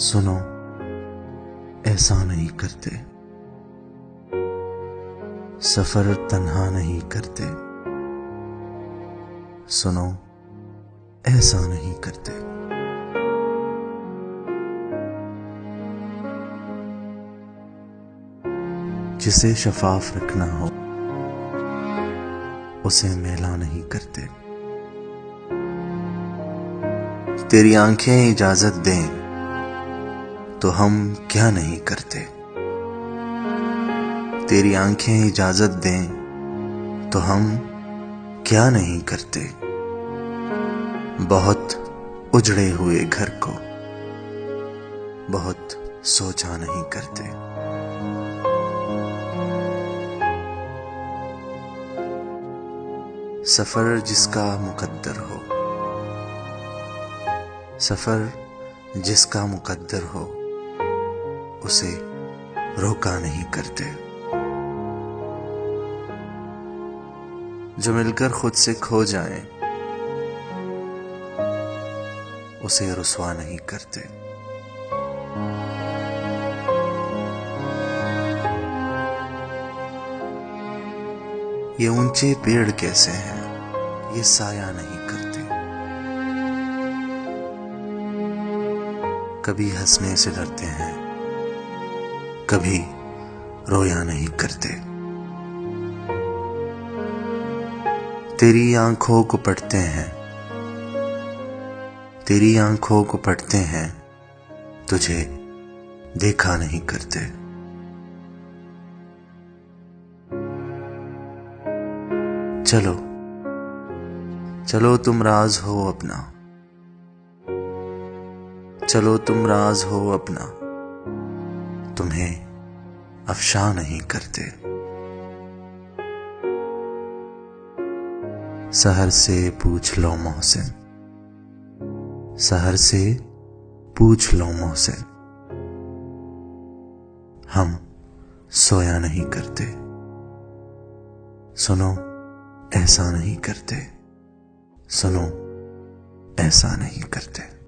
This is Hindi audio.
सुनो, ऐसा नहीं करते। सफर तन्हा नहीं करते। सुनो, ऐसा नहीं करते। जिसे शफाफ रखना हो उसे मैला नहीं करते। तेरी आंखें इजाजत दें तो हम क्या नहीं करते। तेरी आंखें इजाजत दें तो हम क्या नहीं करते। बहुत उजड़े हुए घर को बहुत सोचा नहीं करते। सफर जिसका मुकद्दर हो, सफर जिसका मुकद्दर हो उसे रोका नहीं करते। जो मिलकर खुद से खो जाए उसे रुसवा नहीं करते। ये ऊंचे पेड़ कैसे हैं, ये साया नहीं करते। कभी हंसने से डरते हैं, कभी रोया नहीं करते। तेरी आंखों को पढ़ते हैं, तेरी आंखों को पढ़ते हैं, तुझे देखा नहीं करते। चलो चलो तुम राज हो अपना, चलो तुम राज हो अपना, तुम्हें अफशा नहीं करते। सहर से पूछ लो मोहसिन, सहर से पूछ लो मोहसिन, हम सोया नहीं करते। सुनो, ऐसा नहीं करते। सुनो, ऐसा नहीं करते।